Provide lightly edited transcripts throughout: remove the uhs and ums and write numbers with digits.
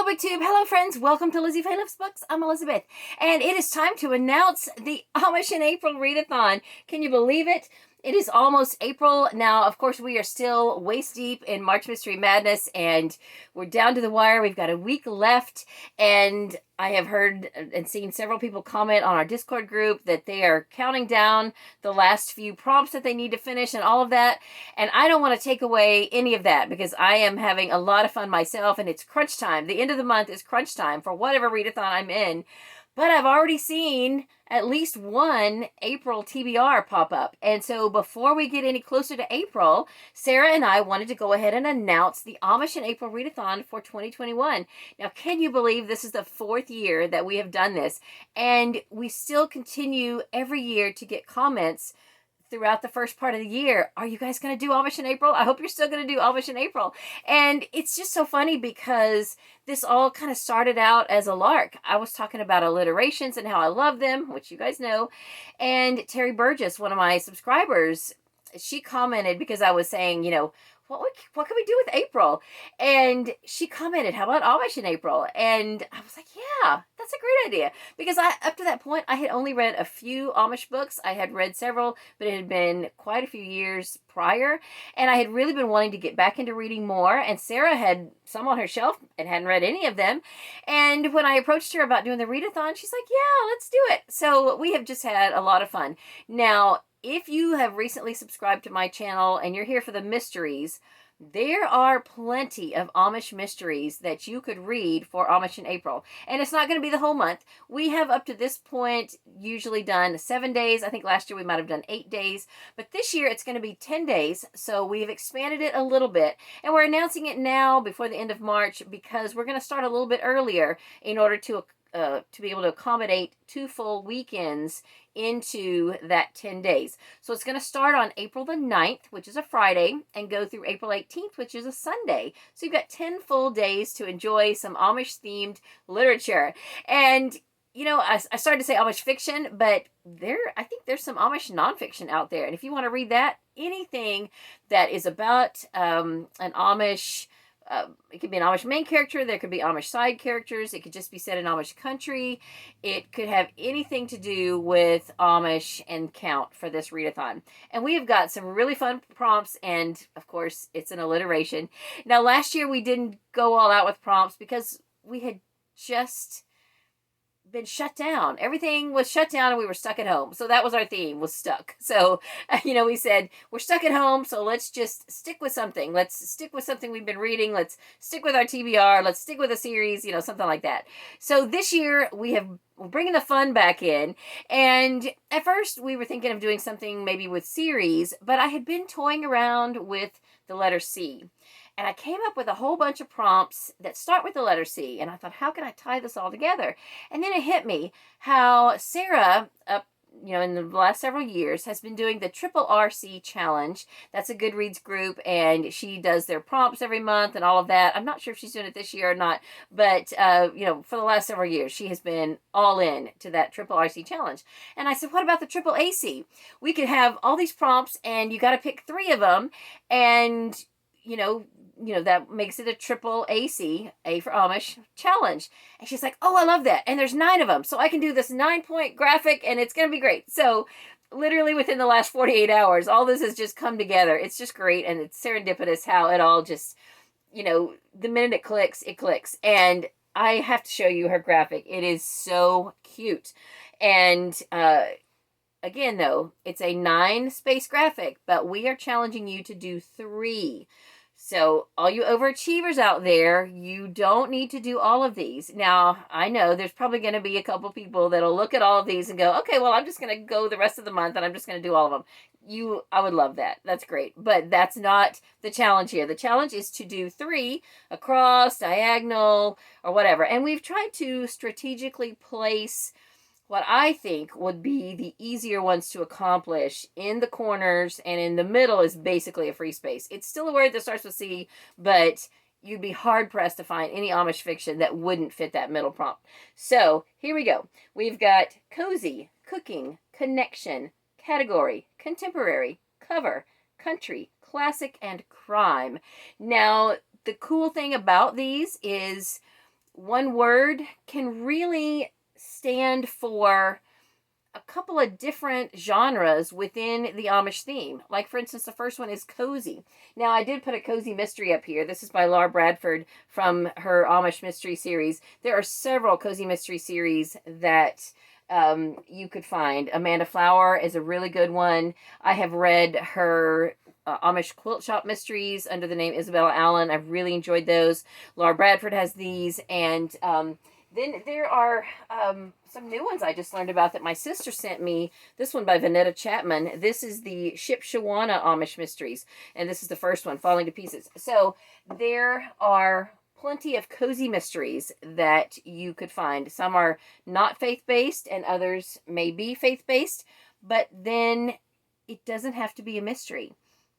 Hello BookTube, hello friends, welcome to LizziefayeLovesBooks. I'm Elizabeth, and it is time to announce the Amish in April Readathon. Can you believe it? It is almost April. Now, of course, we are still waist deep in March Mystery Madness, and we're down to the wire. We've got a week left, and I have heard and seen several people comment on our Discord group that they are counting down the last few prompts that they need to finish and all of that. And I don't want to take away any of that because I am having a lot of fun myself, and it's crunch time. The end of the month is crunch time for whatever readathon I'm in. But I've already seen at least one April TBR pop up. And so before we get any closer to April, Sarah and I wanted to go ahead and announce the Amish in April Readathon for 2021. Now, can you believe this is the 4th year that we have done this? And we still continue every year to get comments throughout the first part of the year. Are you guys going to do Amish in April? I hope you're still going to do Amish in April. And it's just so funny because this all kind of started out as a lark. I was talking about alliterations and how I love them, which you guys know. And Terry Burgess, one of my subscribers, she commented because I was saying, you know, what can we do with April? And she commented, how about Amish in April? And I was like, yeah, that's a great idea. Because up to that point, I had only read a few Amish books. I had read several, but it had been quite a few years prior. And I had really been wanting to get back into reading more. And Sarah had some on her shelf and hadn't read any of them. And when I approached her about doing the readathon, she's like, yeah, let's do it. So we have just had a lot of fun. Now, if you have recently subscribed to my channel and you're here for the mysteries, there are plenty of Amish mysteries that you could read for Amish in April. And it's not going to be the whole month. We have up to this point usually done 7 days. I think last year we might have done 8 days. But this year it's going to be 10 days. So we've expanded it a little bit. And we're announcing it now before the end of March because we're going to start a little bit earlier in order to be able to accommodate 2 full weekends into that 10 days. So it's going to start on April the 9th, which is a Friday, and go through April 18th, which is a Sunday. So you've got 10 full days to enjoy some Amish-themed literature. And, you know, I started to say Amish fiction, but I think there's some Amish nonfiction out there. And if you want to read that, anything that is about an Amish... it could be an Amish main character, there could be Amish side characters, it could just be set in Amish country, it could have anything to do with Amish and count for this readathon. And we have got some really fun prompts, and of course it's an alliteration. Now last year we didn't go all out with prompts because we had just been shut down. Everything was shut down and we were stuck at home. So that was our theme, was stuck. So, you know, we said, we're stuck at home, so let's just stick with something. Let's stick with something we've been reading. Let's stick with our TBR. Let's stick with a series, you know, something like that. So this year we're bringing the fun back in. And at first we were thinking of doing something maybe with series, but I had been toying around with the letter C. And I came up with a whole bunch of prompts that start with the letter C. And I thought, how can I tie this all together? And then it hit me how Sarah, you know, in the last several years, has been doing the Triple RC Challenge. That's a Goodreads group, and she does their prompts every month and all of that. I'm not sure if she's doing it this year or not, but, you know, for the last several years, she has been all in to that Triple RC Challenge. And I said, what about the Triple AC? We could have all these prompts, and you got to pick 3 of them, and, you know, that makes it a triple AC, A for Amish, challenge. And she's like, oh, I love that. And there's 9 of them. So I can do this 9-point graphic and it's going to be great. So literally within the last 48 hours, all this has just come together. It's just great. And it's serendipitous how it all just, you know, the minute it clicks. And I have to show you her graphic. It is so cute. And, again, though, it's a 9-space graphic, but we are challenging you to do 3. So all you overachievers out there, you don't need to do all of these. Now, I know there's probably going to be a couple people that'll look at all of these and go, okay, well, I'm just going to go the rest of the month and I'm just going to do all of them. I would love that. That's great. But that's not the challenge here. The challenge is to do 3 across, diagonal, or whatever. And we've tried to strategically place what I think would be the easier ones to accomplish in the corners, and in the middle is basically a free space. It's still a word that starts with C, but you'd be hard-pressed to find any Amish fiction that wouldn't fit that middle prompt. So here we go. We've got cozy, cooking, connection, category, contemporary, cover, country, classic, and crime. Now, the cool thing about these is one word can really stand for a couple of different genres within the Amish theme. Like, for instance, the first one is cozy. Now, I did put a cozy mystery up here. This is by Laura Bradford from her Amish mystery series. There are several cozy mystery series that you could find. Amanda Flower is a really good one. I have read her Amish quilt shop mysteries under the name Isabella Allen. I've really enjoyed those. Laura Bradford has these, and then there are some new ones I just learned about that my sister sent me. This one by Vanetta Chapman. This is the Shipshawana Amish Mysteries, and this is the first one, Falling to Pieces. So there are plenty of cozy mysteries that you could find. Some are not faith-based, and others may be faith-based, but then it doesn't have to be a mystery.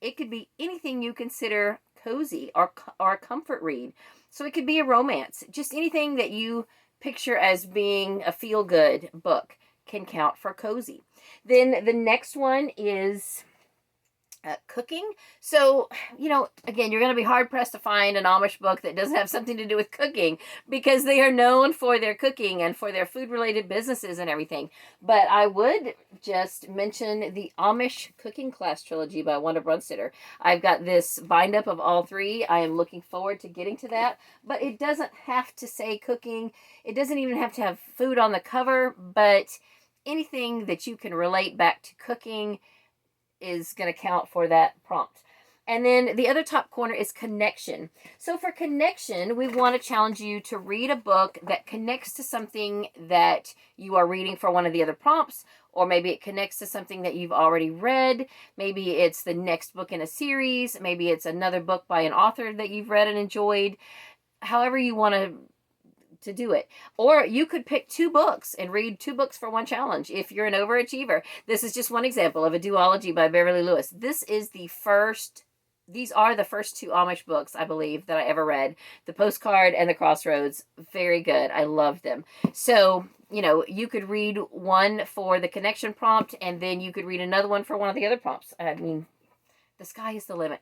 It could be anything you consider cozy or a comfort read. So it could be a romance. Just anything that you picture as being a feel-good book can count for cozy. Then the next one is cooking. So, again, you're going to be hard-pressed to find an Amish book that doesn't have something to do with cooking, because they are known for their cooking and for their food-related businesses and everything. But I would just mention the Amish Cooking Class Trilogy by Wanda Brunstetter. I've got this bind-up of all three. I am looking forward to getting to that. But it doesn't have to say cooking. It doesn't even have to have food on the cover, but anything that you can relate back to cooking is going to count for that prompt. And then the other top corner is connection. So for connection, we want to challenge you to read a book that connects to something that you are reading for one of the other prompts, or maybe it connects to something that you've already read. Maybe it's the next book in a series. Maybe it's another book by an author that you've read and enjoyed. However you want to do it. Or you could pick 2 books and read 2 books for one challenge if you're an overachiever. This is just one example of a duology by Beverly Lewis. These are the first 2 Amish books, I believe, that I ever read. The Postcard and The Crossroads. Very good. I loved them. So, you could read one for the connection prompt, and then you could read another one for one of the other prompts. I mean, the sky is the limit.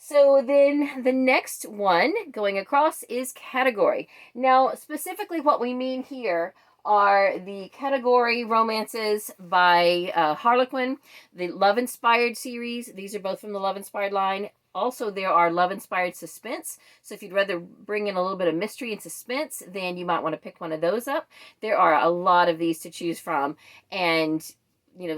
So then the next one going across is category. Now, specifically what we mean here are the category romances by Harlequin, the Love Inspired series. These are both from the Love Inspired line. Also, there are Love Inspired Suspense. So if you'd rather bring in a little bit of mystery and suspense, then you might want to pick one of those up. There are a lot of these to choose from. And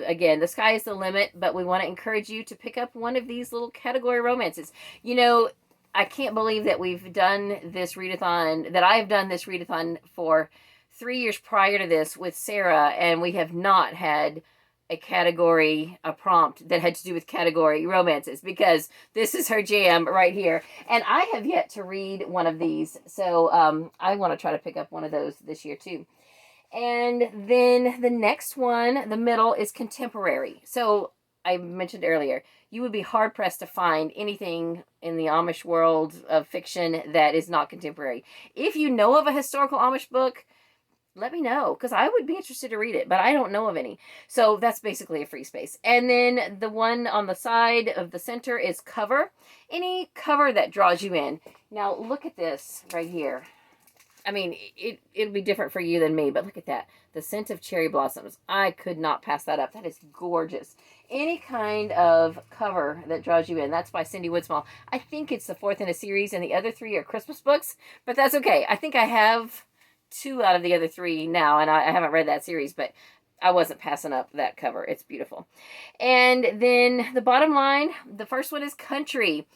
again, the sky is the limit, but we want to encourage you to pick up one of these little category romances. I can't believe that we've done this readathon, that I've done this readathon for 3 years prior to this with Sarah, and we have not had a prompt that had to do with category romances, because this is her jam right here. And I have yet to read one of these, so I want to try to pick up one of those this year too. And then the next one, the middle, is contemporary. So I mentioned earlier, you would be hard-pressed to find anything in the Amish world of fiction that is not contemporary. If you know of a historical Amish book, let me know, because I would be interested to read it, but I don't know of any. So that's basically a free space. And then the one on the side of the center is cover. Any cover that draws you in. Now, look at this right here. I mean, it'll be different for you than me, but look at that. The Scent of Cherry Blossoms. I could not pass that up. That is gorgeous. Any kind of cover that draws you in. That's by Cindy Woodsmall. I think it's the 4th in a series, and the other 3 are Christmas books, but that's okay. I think I have 2 out of the other 3 now, and I haven't read that series, but I wasn't passing up that cover. It's beautiful. And then the bottom line, the first one is country.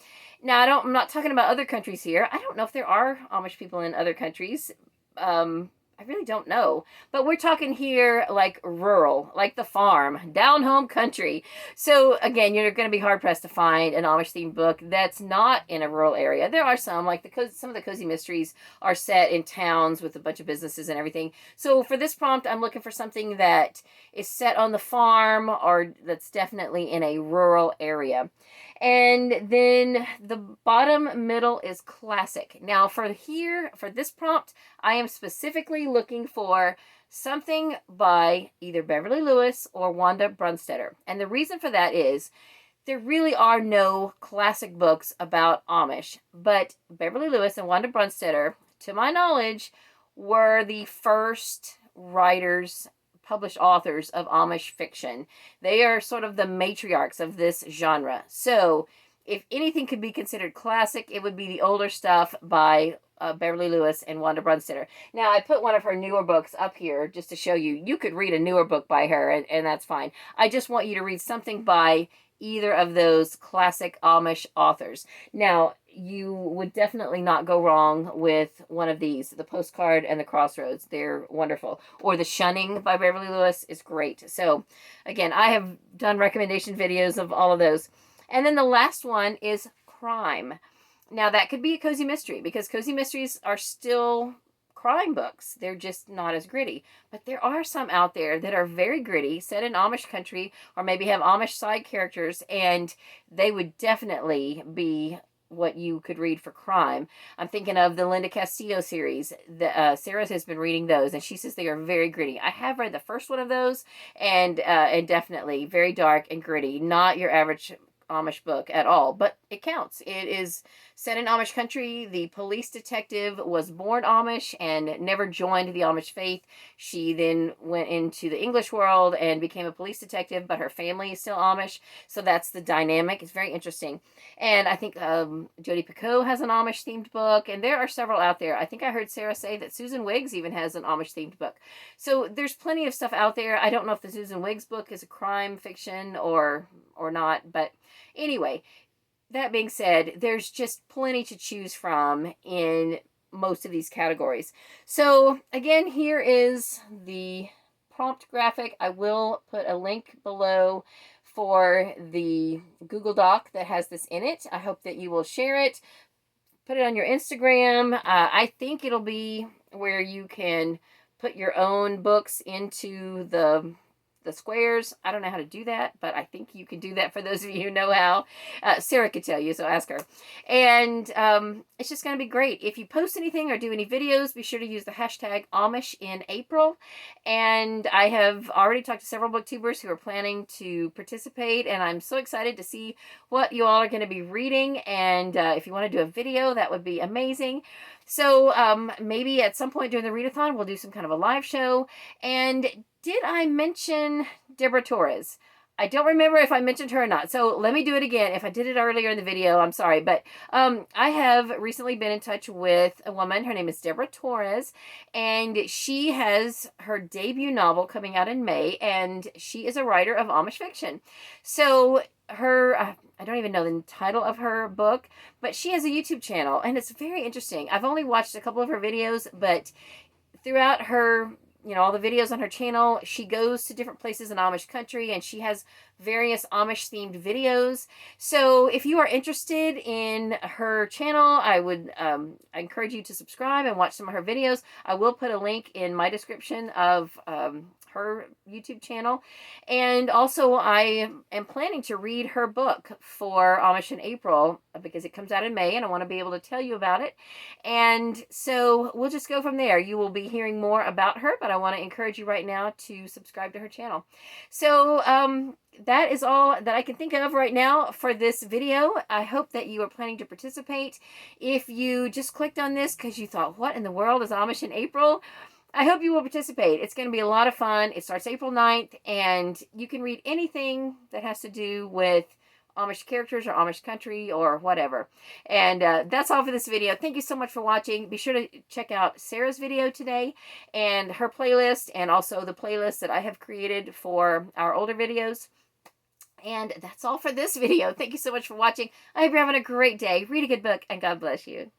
Now, I'm not talking about other countries here. I don't know if there are Amish people in other countries. I really don't know. But we're talking here like rural, like the farm, down home country. So again, you're going to be hard pressed to find an Amish themed book that's not in a rural area. There are some, like some of the cozy mysteries are set in towns with a bunch of businesses and everything. So for this prompt, I'm looking for something that is set on the farm or that's definitely in a rural area. And then the bottom middle is classic. Now for this prompt, I am specifically looking for something by either Beverly Lewis or Wanda Brunstetter. And the reason for that is there really are no classic books about Amish, but Beverly Lewis and Wanda Brunstetter to my knowledge, were the first writers, published authors of Amish fiction. They are sort of the matriarchs of this genre. So if anything could be considered classic, it would be the older stuff by Beverly Lewis and Wanda Brunstetter. Now, I put one of her newer books up here just to show you. You could read a newer book by her, and that's fine. I just want you to read something by either of those classic Amish authors. Now, you would definitely not go wrong with one of these. The Postcard and the Crossroads. They're wonderful. Or The Shunning by Beverly Lewis is great. So, again, I have done recommendation videos of all of those. And then the last one is crime. Now, that could be a cozy mystery, because cozy mysteries are still crime books. They're just not as gritty. But there are some out there that are very gritty, set in Amish country, or maybe have Amish side characters, and they would definitely be what you could read for crime. I'm thinking of the Linda Castillo series. Sarah has been reading those, and she says they are very gritty. I have read the first one of those, and definitely very dark and gritty. Not your average Amish book at all, but it counts. It is set in Amish country. The police detective was born Amish and never joined the Amish faith. She then went into the English world and became a police detective, but her family is still Amish, so that's the dynamic. It's very interesting. And I think Jodi Picoult has an Amish themed book, and there are several out there. I think I heard Sarah say that Susan Wiggs even has an Amish themed book. So there's plenty of stuff out there. I don't know if the Susan Wiggs book is a crime fiction or not, but anyway, that being said, there's just plenty to choose from in most of these categories. So again, here is the prompt graphic. I will put a link below for the Google Doc that has this in it. I hope that you will share it, put it on your Instagram. I think it'll be where you can put your own books into the squares. I don't know how to do that, but I think you can do that for those of you who know how. Sarah could tell you, so ask her. And it's just going to be great. If you post anything or do any videos, be sure to use the hashtag Amish in April. And I have already talked to several booktubers who are planning to participate, and I'm so excited to see what you all are going to be reading. And if you want to do a video, that would be amazing. So maybe at some point during the readathon, we'll do some kind of a live show. And did I mention Deborah Torres? I don't remember if I mentioned her or not, so let me do it again. If I did it earlier in the video, I'm sorry. But I have recently been in touch with a woman. Her name is Deborah Torres, and she has her debut novel coming out in May, and she is a writer of Amish fiction. So her, I don't even know the title of her book, but she has a YouTube channel, and it's very interesting. I've only watched a couple of her videos, but throughout her, all the videos on her channel, she goes to different places in Amish country, and she has various Amish themed videos. So if you are interested in her channel, I would I encourage you to subscribe and watch some of her videos. I will put a link in my description of her YouTube channel. And also, I am planning to read her book for Amish in April, because it comes out in May, and I want to be able to tell you about it. And so we'll just go from there. You will be hearing more about her, but I want to encourage you right now to subscribe to her channel. So that is all that I can think of right now for this video. I hope that you are planning to participate. If you just clicked on this because you thought, what in the world is Amish in April? I hope you will participate. It's going to be a lot of fun. It starts April 9th, and you can read anything that has to do with Amish characters or Amish country or whatever. And that's all for this video. Thank you so much for watching. Be sure to check out Sarah's video today and her playlist, and also the playlist that I have created for our older videos. And that's all for this video. Thank you so much for watching. I hope you're having a great day. Read a good book, and God bless you.